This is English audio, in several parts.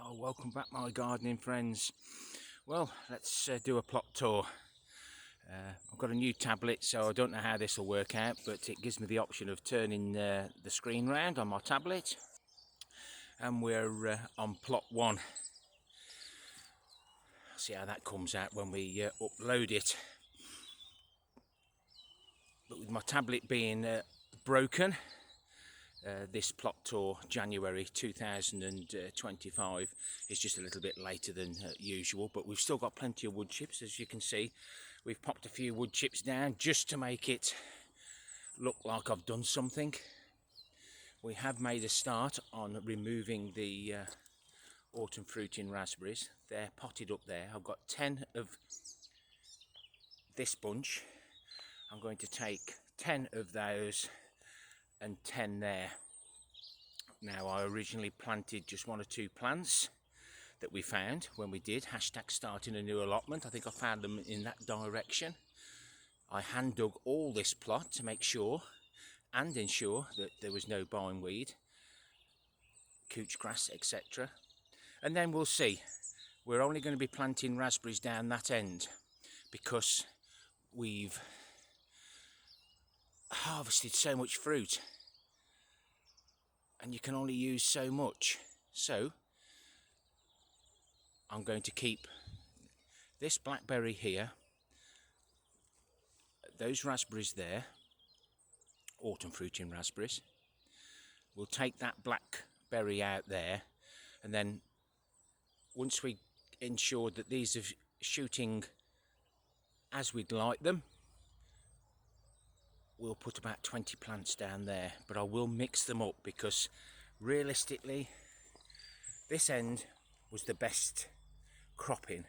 Oh, welcome back my gardening friends. Well, let's do a plot tour. I've got a new tablet, so I don't know how this will work out, but it gives me the option of turning the screen round on my tablet, and we're on plot 1. See how that comes out when we upload it. But with my tablet being broken, this plot tour January 2025 is just a little bit later than usual, but we've still got plenty of wood chips. As you can see, we've popped a few wood chips down just to make it look like I've done something. We have made a start on removing the autumn fruiting raspberries. They're potted up there. I've got 10 of this bunch. I'm going to take 10 of those and 10 there. Now, I originally planted just 1 or 2 plants that we found when we did #starting a new allotment. I think I found them in that direction. I hand dug all this plot to make sure and ensure that there was no bindweed, couch grass, etc. And then we'll see. We're only going to be planting raspberries down that end because we've harvested so much fruit and you can only use so much. So I'm going to keep this blackberry here, those raspberries there, autumn fruiting raspberries. We'll take that blackberry out there, and then once we ensure that these are shooting as we'd like them, we'll put about 20 plants down there. But I will mix them up because realistically this end was the best cropping,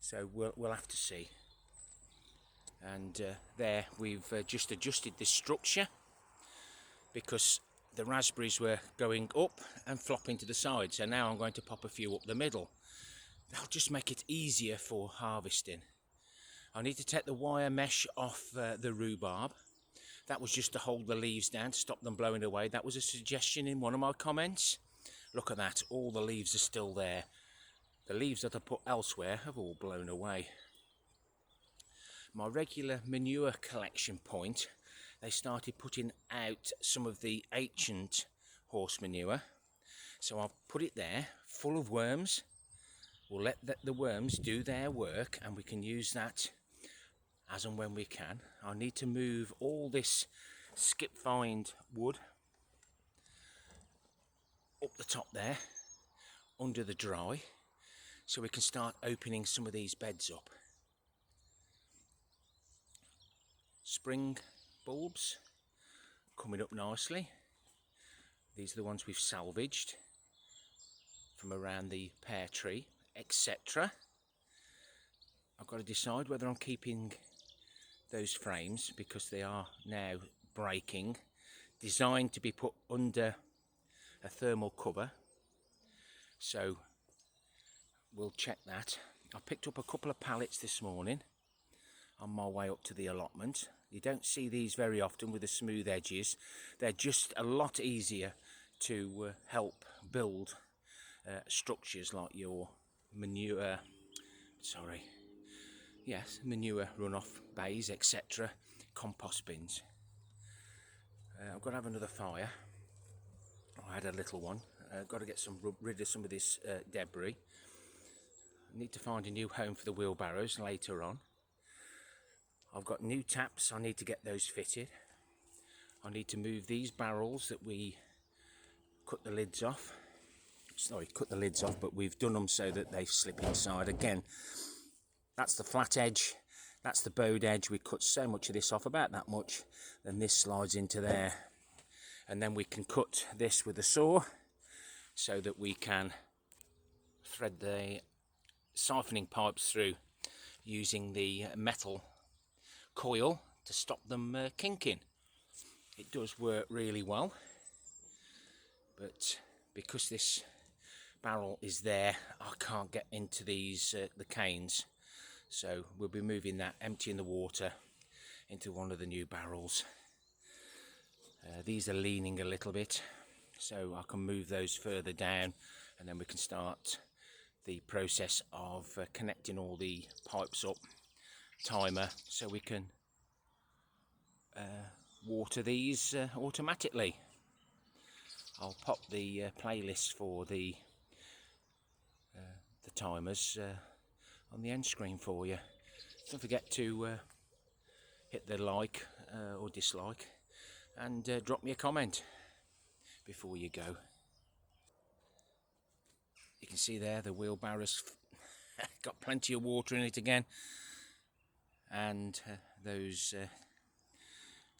so we'll have to see. And there we've just adjusted this structure because the raspberries were going up and flopping to the side, so now I'm going to pop a few up the middle. That'll just make it easier for harvesting. I need to take the wire mesh off the rhubarb. That was just to hold the leaves down to stop them blowing away. That was a suggestion in one of my comments. Look at that, all the leaves are still there. The leaves that I put elsewhere have all blown away. My regular manure collection point, they started putting out some of the ancient horse manure. So I'll put it there, full of worms. We'll let the worms do their work and we can use that as and when we can. I need to move all this skip vine wood up the top there, under the dry, so we can start opening some of these beds up. Spring bulbs coming up nicely. These are the ones we've salvaged from around the pear tree, etc. I've got to decide whether I'm keeping those frames because they are now breaking, designed to be put under a thermal cover, so we'll check that. I picked up a couple of pallets this morning on my way up to the allotment. You don't see these very often with the smooth edges. They're just a lot easier to help build structures like your manure runoff bays, etc., compost bins. I've got to have another fire. I had a little one. I've got to get rid of some of this debris. I need to find a new home for the wheelbarrows later on. I've got new taps, I need to get those fitted. I need to move these barrels that we cut the lids off. But we've done them so that they slip inside. Again, that's the flat edge, that's the bowed edge. We cut so much of this off, about that much, then this slides into there. And then we can cut this with a saw so that we can thread the siphoning pipes through using the metal coil to stop them kinking. It does work really well, but because this barrel is there, I can't get into these the canes, so we'll be moving that, emptying the water into one of the new barrels. These are leaning a little bit, so I can move those further down and then we can start the process of connecting all the pipes up, timer, so we can water these automatically. I'll pop the playlist for the timers on the end screen for you. Don't forget to hit the like or dislike, and drop me a comment before you go. You can see there the wheelbarrow's got plenty of water in it again, and those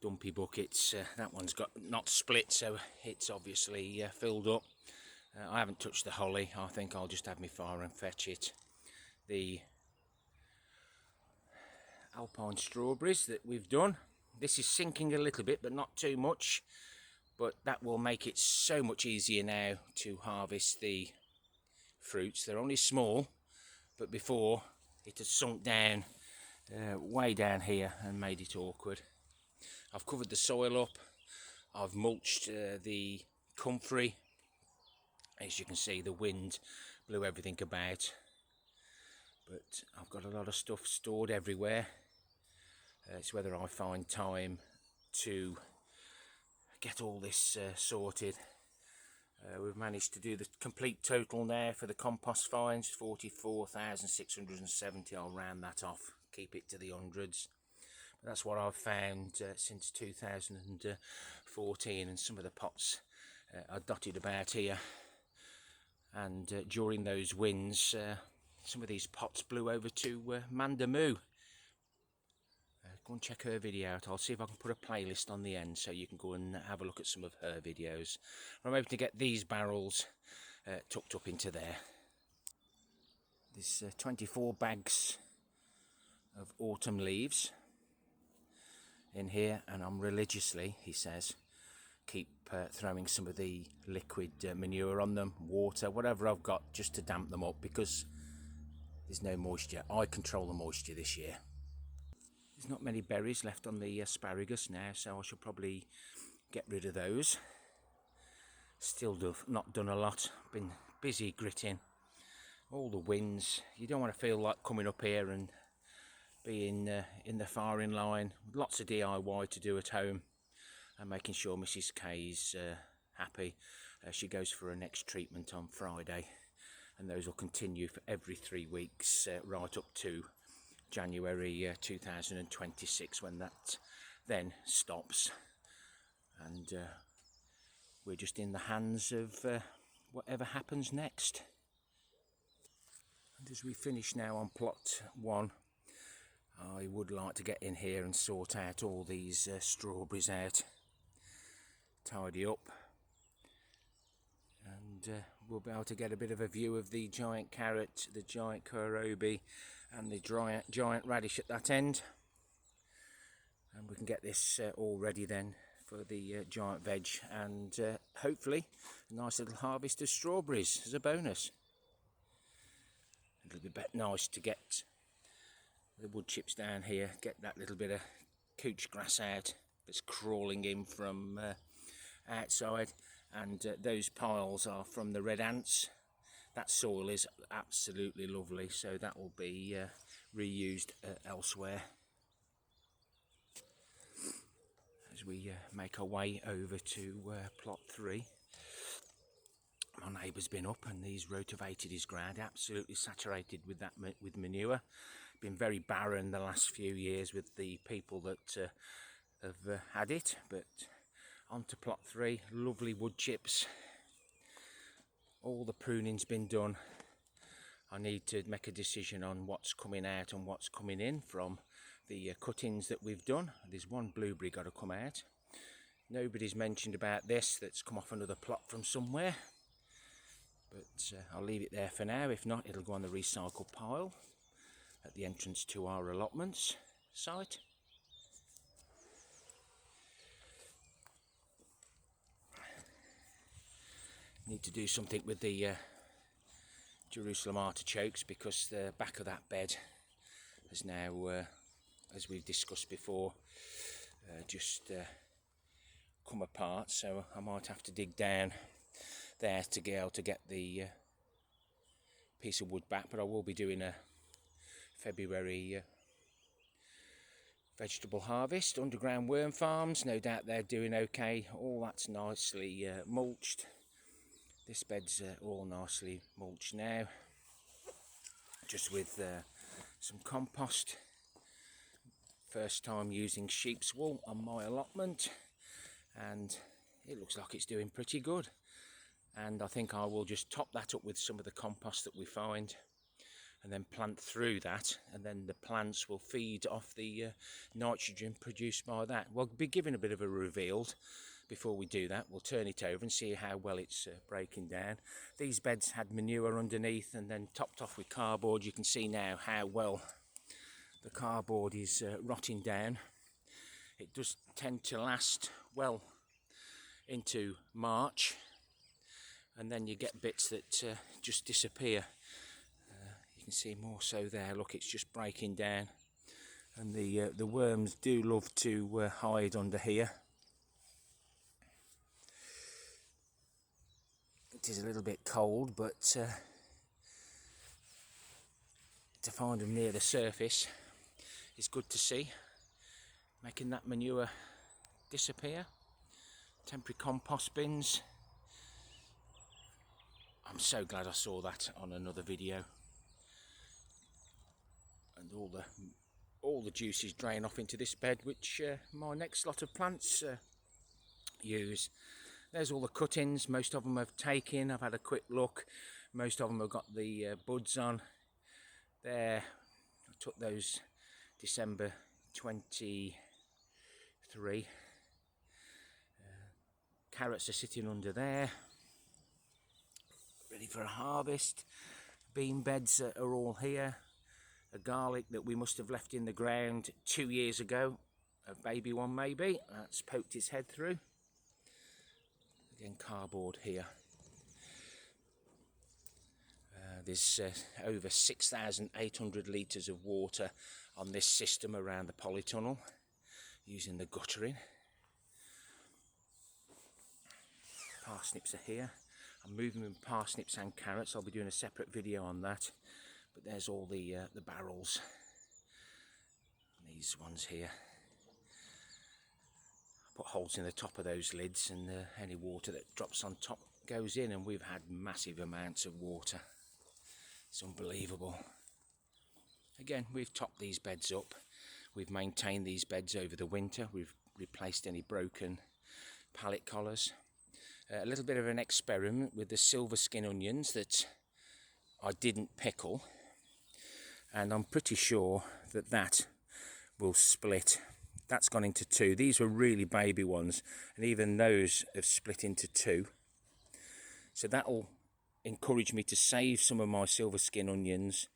dumpy buckets, that one's got not split, so it's obviously filled up. I haven't touched the holly. I think I'll just have my fire and fetch it. The alpine strawberries that we've done, this is sinking a little bit, but not too much, but that will make it so much easier now to harvest the fruits. They're only small, but before it had sunk down way down here and made it awkward. I've covered the soil up, I've mulched the comfrey. As you can see, the wind blew everything about, but I've got a lot of stuff stored everywhere. It's whether I find time to get all this sorted. We've managed to do the complete total now for the compost finds, 44,670. I'll round that off, keep it to the hundreds. But that's what I've found since 2014, and some of the pots are dotted about here. And during those winds, some of these pots blew over to Mandamoo. Go and check her video out. I'll see if I can put a playlist on the end so you can go and have a look at some of her videos. I'm hoping to get these barrels tucked up into there. There's 24 bags of autumn leaves in here, and I'm religiously, he says, keep throwing some of the liquid manure on them, water, whatever I've got, just to damp them up, because there's no moisture. I control the moisture this year. There's not many berries left on the asparagus now, so I should probably get rid of those. Still not done a lot. Been busy gritting. All the winds. You don't want to feel like coming up here and being in the firing line. Lots of DIY to do at home, and making sure Mrs. K's happy. She goes for her next treatment on Friday, and those will continue for every 3 weeks right up to January 2026, when that then stops, and we're just in the hands of whatever happens next. And as we finish now on plot 1, I would like to get in here and sort out all these strawberries out, tidy up, and we'll be able to get a bit of a view of the giant carrot, the giant kohlrabi, and the giant radish at that end, and we can get this all ready then for the giant veg, and hopefully a nice little harvest of strawberries as a bonus. It'll be nice to get the wood chips down here, get that little bit of couch grass out that's crawling in from outside, and those piles are from the red ants. That soil is absolutely lovely, so that will be reused elsewhere. As we make our way over to plot 3, my neighbour's been up and he's rotivated his ground, absolutely saturated with that with manure. Been very barren the last few years with the people that have had it, but on to plot 3, lovely wood chips. All the pruning's been done. I need to make a decision on what's coming out and what's coming in from the cuttings that we've done. There's one blueberry got to come out. Nobody's mentioned about this that's come off another plot from somewhere, but I'll leave it there for now. If not, it'll go on the recycle pile at the entrance to our allotments site. Need to do something with the Jerusalem artichokes, because the back of that bed has now, as we've discussed before, just come apart, so I might have to dig down there to be able to get the piece of wood back, but I will be doing a February vegetable harvest. Underground worm farms, no doubt they're doing okay. All that's nicely mulched. This bed's all nicely mulched now, just with some compost. First time using sheep's wool on my allotment, and it looks like it's doing pretty good. And I think I will just top that up with some of the compost that we find, and then plant through that, and then the plants will feed off the nitrogen produced by that. We'll be giving a bit of a reveal before we do that. We'll turn it over and see how well it's breaking down. These beds had manure underneath and then topped off with cardboard. You can see now how well the cardboard is rotting down. It does tend to last well into March, and then you get bits that just disappear. You can see more so there. Look, it's just breaking down, and the worms do love to hide under here. It is a little bit cold, but to find them near the surface is good to see, making that manure disappear. Temporary compost bins. I'm so glad I saw that on another video. And all the juices drain off into this bed, which my next lot of plants use. There's all the cuttings. Most of them have taken. I've had a quick look. Most of them have got the buds on. There, I took those December 23. Carrots are sitting under there, ready for a harvest. Bean beds are all here. A garlic that we must have left in the ground 2 years ago, a baby one maybe, that's poked its head through. Again, cardboard here. There's over 6,800 litres of water on this system around the polytunnel, using the guttering. Parsnips are here. I'm moving with parsnips and carrots. I'll be doing a separate video on that. But there's all the barrels. These ones here. Put holes in the top of those lids, and any water that drops on top goes in, and we've had massive amounts of water. It's unbelievable. Again, we've topped these beds up. We've maintained these beds over the winter. We've replaced any broken pallet collars. A little bit of an experiment with the silver skin onions that I didn't pickle, and I'm pretty sure that will split. That's gone into two. These were really baby ones, and even those have split into two. So that'll encourage me to save some of my silver skin onions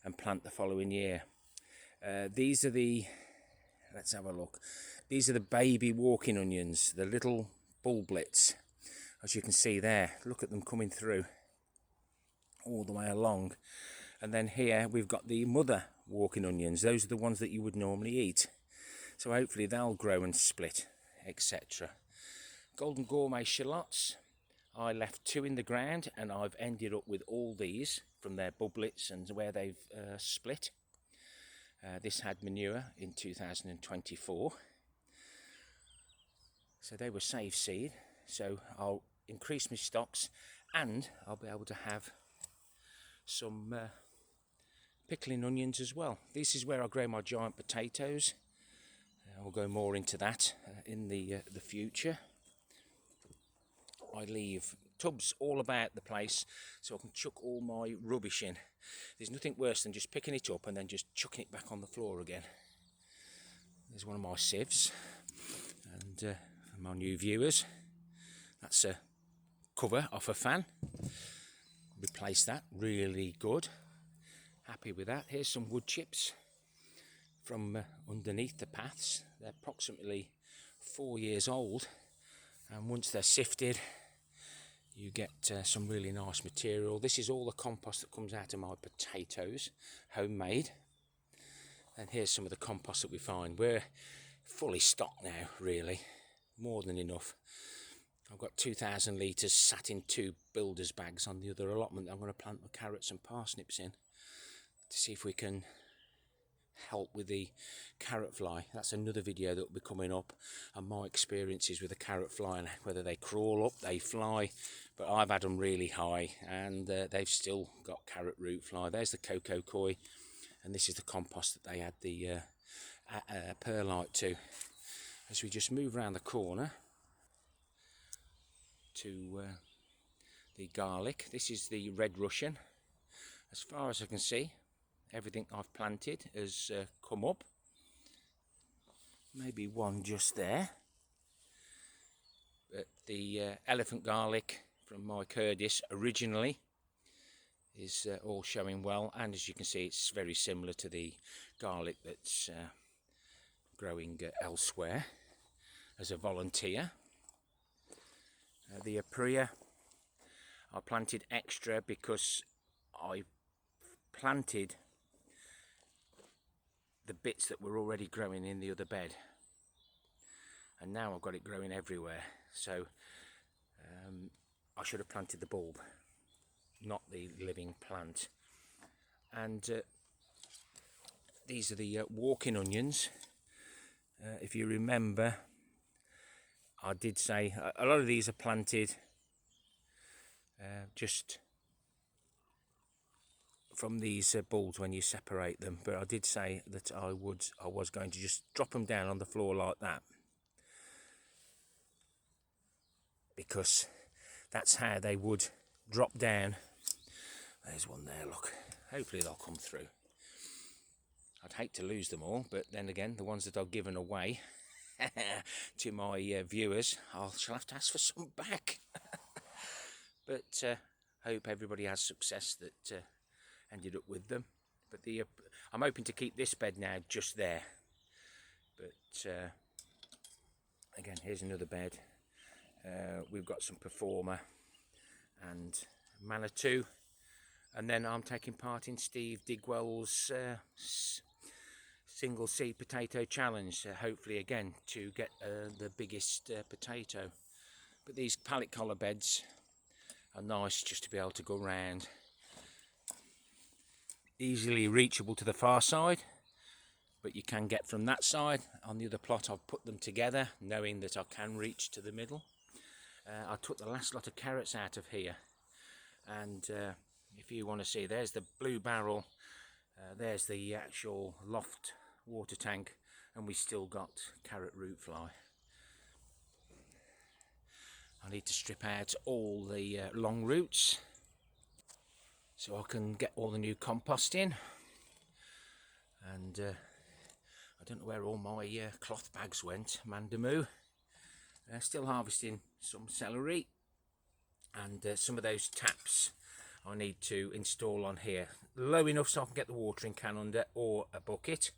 and plant the following year. These are the, let's have a look. These are the baby walking onions, the little bulblets. As you can see there, look at them coming through all the way along. And then here we've got the mother walking onions. Those are the ones that you would normally eat. So hopefully they'll grow and split, etc. Golden gourmet shallots. I left 2 in the ground, and I've ended up with all these from their bulblets and where they've split. This had manure in 2024. So they were save seed. So I'll increase my stocks, and I'll be able to have some pickling onions as well. This is where I grow my giant potatoes. I'll go more into that in the future. I leave tubs all about the place so I can chuck all my rubbish in. There's nothing worse than just picking it up and then just chucking it back on the floor again. There's one of my sieves, and for my new viewers, that's a cover off a fan. Replace that, really good. Happy with that. Here's some wood chips from underneath the paths. They're approximately 4 years old, and once they're sifted you get some really nice material. This is all the compost that comes out of my potatoes, homemade. And here's some of the compost that we find. We're fully stocked now, really, more than enough. I've got 2,000 litres sat in 2 builder's bags on the other allotment. I'm going to plant my carrots and parsnips in to see if we can help with the carrot fly. That's another video that will be coming up, and my experiences with the carrot fly and whether they crawl up, they fly. But I've had them really high and they've still got carrot root fly. There's the cocoa koi, and this is the compost that they add the perlite to. As we just move around the corner to the garlic, this is the red Russian. As far as I can see, everything I've planted has come up. Maybe one just there. But the elephant garlic from Mycorrrhzal originally is all showing well, and as you can see, it's very similar to the garlic that's growing elsewhere as a volunteer. The Apria I planted extra because I planted the bits that were already growing in the other bed, and now I've got it growing everywhere. So I should have planted the bulb, not the living plant. And these are the walking onions. If you remember, I did say a lot of these are planted just from these bulbs when you separate them, but I did say that I was going to just drop them down on the floor like that, because that's how they would drop down. There's one there, look. Hopefully they'll come through. I'd hate to lose them all, but then again, the ones that I've given away to my viewers, I shall have to ask for some back. But hope everybody has success that ended up with them. But I'm hoping to keep this bed now just there. But again, here's another bed. We've got some Performer and Manitou, and then I'm taking part in Steve Digwell's single seed potato challenge, hopefully again to get the biggest potato. But these pallet collar beds are nice just to be able to go around, easily reachable to the far side, but you can get from that side. On the other plot I've put them together knowing that I can reach to the middle. I took the last lot of carrots out of here, and if you want to see, there's the blue barrel, there's the actual loft water tank, and we still got carrot root fly. I need to strip out all the long roots so I can get all the new compost in. And I don't know where all my cloth bags went, Mandamoo. Still harvesting some celery, and some of those taps I need to install on here low enough so I can get the watering can under, or a bucket,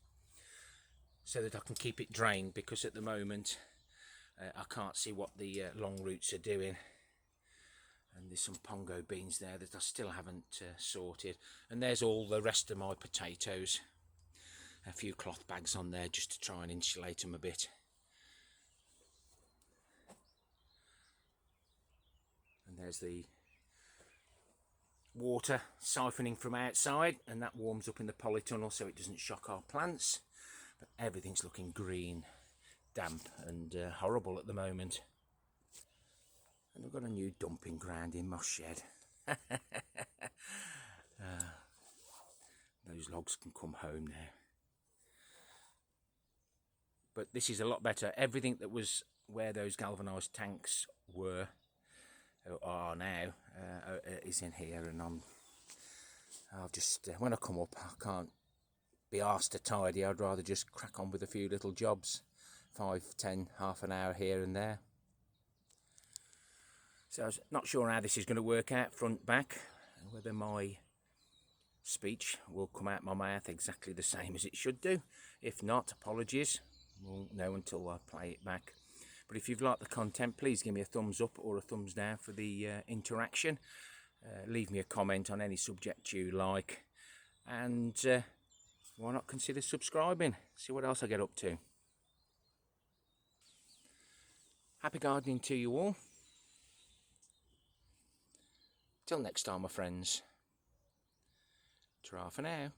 so that I can keep it drained, because at the moment I can't see what the long roots are doing. And there's some pongo beans there that I still haven't sorted, and there's all the rest of my potatoes. A few cloth bags on there just to try and insulate them a bit. And there's the water siphoning from outside, and that warms up in the polytunnel so it doesn't shock our plants. But everything's looking green, damp and horrible at the moment. And I've got a new dumping ground in my shed. Those logs can come home now. But this is a lot better. Everything that was where those galvanised tanks were, or are now, is in here, and I'll just, when I come up, I can't be asked to tidy. I'd rather just crack on with a few little jobs, 5, 10, half an hour here and there. So I'm not sure how this is going to work out, front, back, whether my speech will come out my mouth exactly the same as it should do. If not, apologies. We'll know until I play it back. But if you've liked the content, please give me a thumbs up or a thumbs down for the interaction. Leave me a comment on any subject you like, and why not consider subscribing? See what else I get up to. Happy gardening to you all. Till next time, my friends. Ta-ra for now.